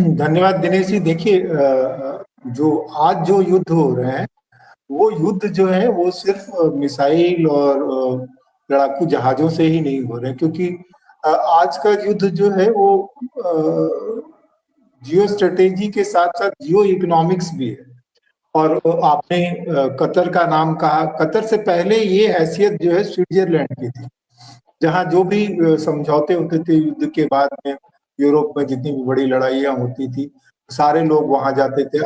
धन्यवाद दिनेश जी। देखिए, जो आज जो युद्ध हो रहे हैं, वो युद्ध जो है वो सिर्फ मिसाइल और लड़ाकू जहाजों से ही नहीं हो रहे हैं, क्योंकि आज का युद्ध जो है वो जियो स्ट्रेटेजी के साथ साथ जियो इकोनॉमिक्स भी है। और आपने कतर का नाम कहा। कतर से पहले ये हैसियत जो है स्विट्जरलैंड की थी, जहाँ जो भी समझौते होते थे युद्ध के बाद में, यूरोप में जितनी भी बड़ी लड़ाइयाँ होती थी, सारे लोग वहां जाते थे।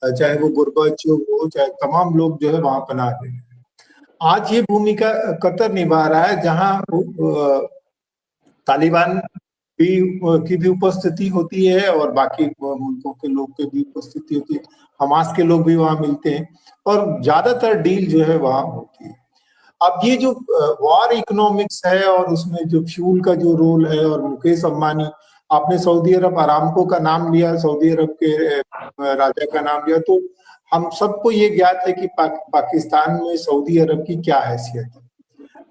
चाहे वो गुर्बाचोव हो, चाहे तमाम लोग जो है वहां पनाह लेते। आज ये भूमिका कतर निभा रहा है, जहां तालिबान भी की भी उपस्थिति होती है और बाकी मुल्कों के लोग की भी उपस्थिति होती है। हमास के लोग भी वहां मिलते हैं और ज्यादातर डील जो है वहां होती है। अब ये जो वॉर इकोनॉमिक्स है और उसमें जो फ्यूल का जो रोल है, और मुकेश अंबानी, आपने सऊदी अरब अरामको का नाम लिया, सऊदी अरब के राजा का नाम लिया, तो हम सबको ये ज्ञात है कि पाकिस्तान में सऊदी अरब की क्या हैसियत है।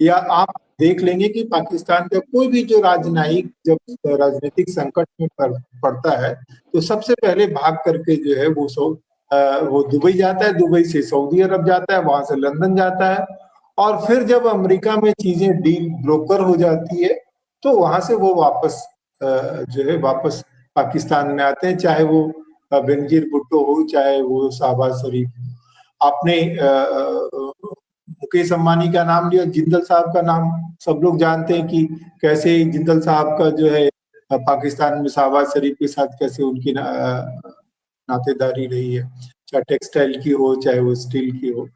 या आप देख लेंगे कि पाकिस्तान का कोई भी जो राजनयिक जब राजनीतिक संकट में पड़ता है, तो सबसे पहले भाग करके जो है वो दुबई जाता है, दुबई से सऊदी अरब जाता है, वहां से लंदन जाता है, और फिर जब अमेरिका में चीजें डील ब्रोकर हो जाती है, तो वहां से वो वापस जो है वापस पाकिस्तान में आते हैं, चाहे वो बेनजीर भुट्टो हो, चाहे वो शहबाज शरीफ। आपने मुकेश अंबानी का नाम लिया, जिंदल साहब का नाम सब लोग जानते हैं कि कैसे जिंदल साहब का जो है पाकिस्तान में शहबाज शरीफ के साथ कैसे उनकी नातेदारी रही है, चाहे टेक्सटाइल की हो, चाहे वो स्टील की हो।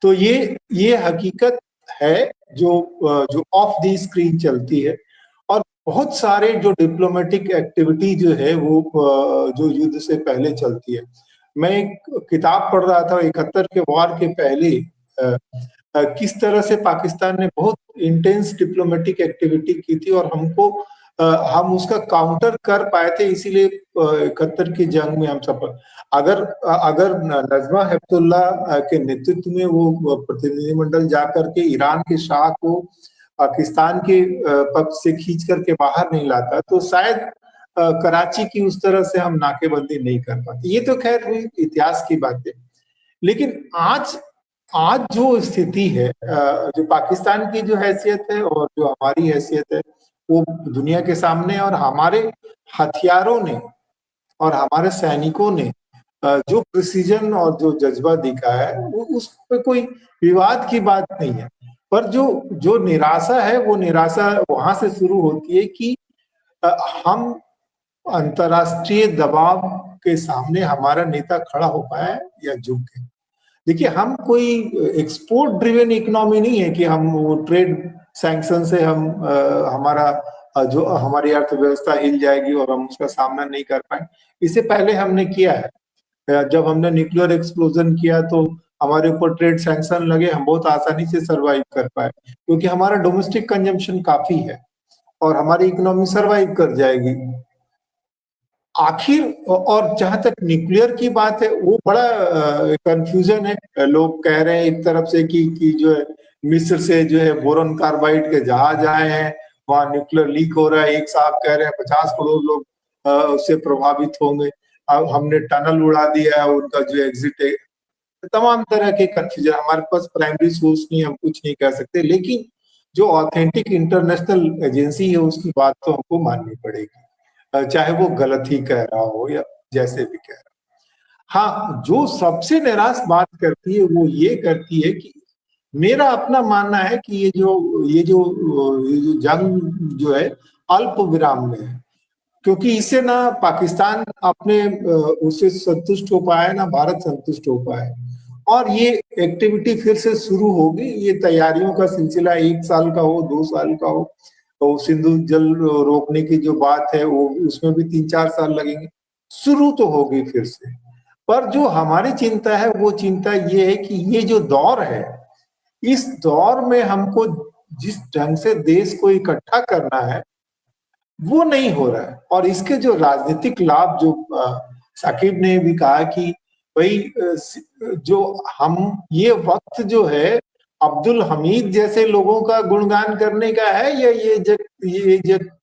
तो ये हकीकत है जो जो ऑफ द स्क्रीन चलती है। और बहुत सारे जो डिप्लोमेटिक एक्टिविटी जो है वो जो युद्ध से पहले चलती है। मैं एक किताब पढ़ रहा था 71 के वॉर के पहले, किस तरह से पाकिस्तान ने बहुत इंटेंस डिप्लोमेटिक एक्टिविटी की थी, और हम उसका काउंटर कर पाए थे, इसीलिए 71 की जंग में हम सफल। अगर नजमा हेपतुल्ला के नेतृत्व में वो प्रतिनिधिमंडल जाकर के ईरान के शाह को पाकिस्तान के पक्ष से खींच करके बाहर नहीं लाता, तो शायद कराची की उस तरह से हम नाकेबंदी नहीं कर पाते। ये तो खैर हुई इतिहास की बातें। लेकिन आज जो स्थिति है, जो पाकिस्तान की जो हैसियत है और जो हमारी हैसियत है, वो दुनिया के सामने, और हमारे हथियारों ने और हमारे सैनिकों ने जो प्रिसीजन और जो जज्बा दिखा है, वो उस पर कोई विवाद की बात नहीं है। पर जो निराशा है, वो निराशा वहां से शुरू होती है कि हम अंतर्राष्ट्रीय दबाव के सामने हमारा नेता खड़ा हो पाया या झुक गए। देखिए, हम कोई एक्सपोर्ट ड्रिवन इकोनॉमी नहीं है कि हम वो ट्रेड सैंक्शन से जो हमारी अर्थव्यवस्था हिल जाएगी और हम उसका सामना नहीं कर पाए। इससे पहले हमने किया है। जब हमने न्यूक्लियर एक्सप्लोजन किया तो हमारे ऊपर ट्रेड सैंक्शन लगे, हम बहुत आसानी से सरवाइव कर पाए, क्योंकि हमारा डोमेस्टिक कंजम्पशन काफी है और हमारी इकोनॉमी सरवाइव कर जाएगी आखिर। और जहां तक न्यूक्लियर की बात है, वो बड़ा कंफ्यूजन है। लोग कह रहे हैं एक तरफ से कि जो है मिस्र से जो है बोरॉन कार्बाइड के जहाज आए हैं, वहां न्यूक्लियर लीक हो रहा है। एक साहब कह रहे हैं 50 करोड़ लोग उससे प्रभावित होंगे। अब हमने टनल उड़ा दिया है, उनका जो एग्जिट है। तमाम तरह के कंफ्यूजन। हमारे पास प्राइमरी सोर्स नहीं, हम कुछ नहीं कह सकते, लेकिन जो ऑथेंटिक इंटरनेशनल एजेंसी है उसकी बात तो हमको माननी पड़ेगी, चाहे वो गलत ही कह रहा हो या जैसे भी कह रहा हो। हाँ, जो सबसे निराश बात करती है वो ये करती है कि मेरा अपना मानना है कि ये जो जंग जो है अल्प विराम में है, क्योंकि इससे ना पाकिस्तान अपने उससे संतुष्ट हो पाया, ना भारत संतुष्ट हो पाया, और ये एक्टिविटी फिर से शुरू होगी। ये तैयारियों का सिलसिला 1 साल का हो, 2 साल का हो, तो सिंधु जल रोकने की जो बात है वो उसमें भी 3-4 साल लगेंगे। शुरू तो होगी फिर से। पर जो हमारी चिंता है, वो चिंता ये है कि ये जो दौर है, इस दौर में हमको जिस ढंग से देश को इकट्ठा करना है वो नहीं हो रहा है। और इसके जो राजनीतिक लाभ, जो साकिब ने भी कहा कि भाई जो हम ये वक्त जो है अब्दुल हमीद जैसे लोगों का गुणगान करने का है, या ये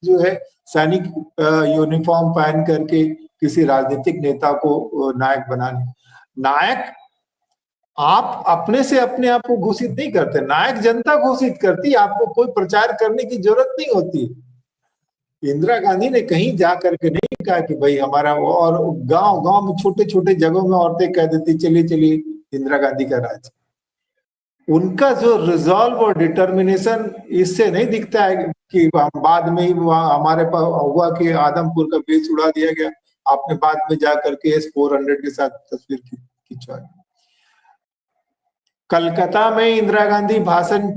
जो है सैनिक यूनिफॉर्म पहन करके किसी राजनीतिक नेता को नायक बनाने? नायक आप अपने से अपने आप को घोषित नहीं करते, नायक जनता घोषित करती, आपको कोई प्रचार करने की जरूरत नहीं होती। इंदिरा गांधी ने कहीं जा करके नहीं कहा कि भाई हमारा, और गांव गांव में छोटे छोटे जगहों में औरतें कह देती चलिए चलिए इंदिरा गांधी का राज। उनका जो रिजॉल्व और डिटर्मिनेशन इससे नहीं दिखता है कि बाद में ही हमारे पास हुआ कि आदमपुर का बेच उड़ा दिया गया, आपने बाद में जाकर के S-400 के साथ तस्वीर खिंचवाई। कलकत्ता में इंदिरा गांधी भाषण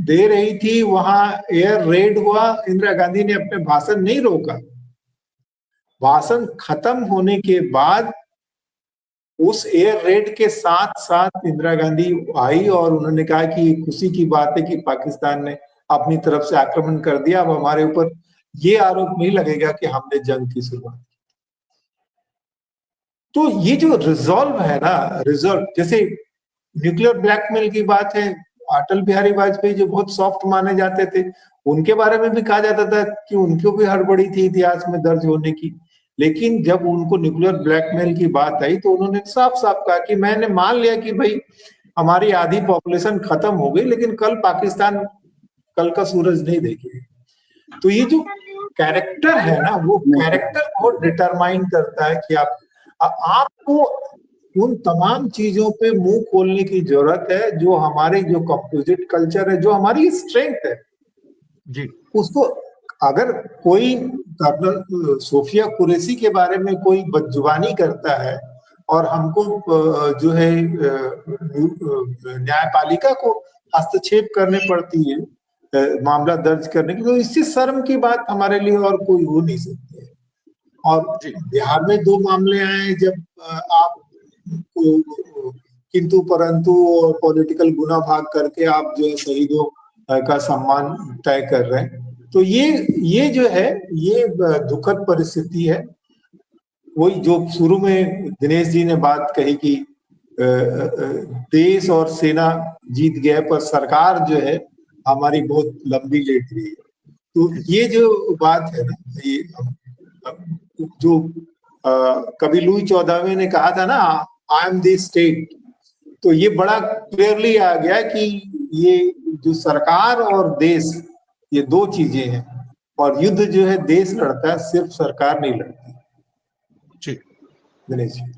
दे रही थी, वहां एयर रेड हुआ, इंदिरा गांधी ने अपने भाषण नहीं रोका। भाषण खत्म होने के बाद उस एयर रेड के साथ साथ इंदिरा गांधी आई और उन्होंने कहा कि खुशी की बात है कि पाकिस्तान ने अपनी तरफ से आक्रमण कर दिया, अब हमारे ऊपर ये आरोप नहीं लगेगा कि हमने जंग की शुरुआत की। तो ये जो रिजॉल्व है ना, रिजॉल्व, जैसे न्यूक्लियर ब्लैकमेल की बात है, अटल बिहारी वाजपेयी जो बहुत सॉफ्ट माने जाते थे, उनके बारे में भी कहा जाता था कि उनको भी हड़बड़ी थी इतिहास में दर्ज होने की। लेकिन जब उनको न्यूक्लियर ब्लैकमेल की बात आई तो उन्होंने साफ साफ कहा कि मैंने मान लिया कि भाई हमारी आधी पॉपुलेशन खत्म हो गई, लेकिन कल पाकिस्तान कल का सूरज नहीं देखेगा। तो ये जो कैरेक्टर है ना, वो कैरेक्टर बहुत डिटरमाइन करता है कि आपको उन तमाम चीजों पे मुंह खोलने की जरूरत है जो हमारे जो कंपोजिट कल्चर है, जो हमारी स्ट्रेंथ है जी। उसको अगर कोई कर्नल सोफिया कुरैशी के बारे में कोई बदजुबानी करता है और हमको जो है न्यायपालिका को हस्तक्षेप करने पड़ती है मामला दर्ज करने की, तो इससे शर्म की बात हमारे लिए और कोई हो नहीं सकती है। और बिहार में 2 मामले आए जब आप किंतु परंतु और पॉलिटिकल गुना भाग करके आप जो है शहीदों का सम्मान तय कर रहे हैं, तो ये जो है ये दुखद परिस्थिति है। वही जो शुरू में दिनेश जी ने बात कही कि देश और सेना जीत गए पर सरकार जो है हमारी बहुत लंबी लेट रही है। तो ये जो बात है ना, ये जो कभी लुई 14वें ने कहा था ना, आई एम द स्टेट, तो ये बड़ा क्लियरली आ गया कि ये जो सरकार और देश, ये 2 चीजें हैं, और युद्ध जो है देश लड़ता है, सिर्फ सरकार नहीं लड़ती। जी दिनेश जी।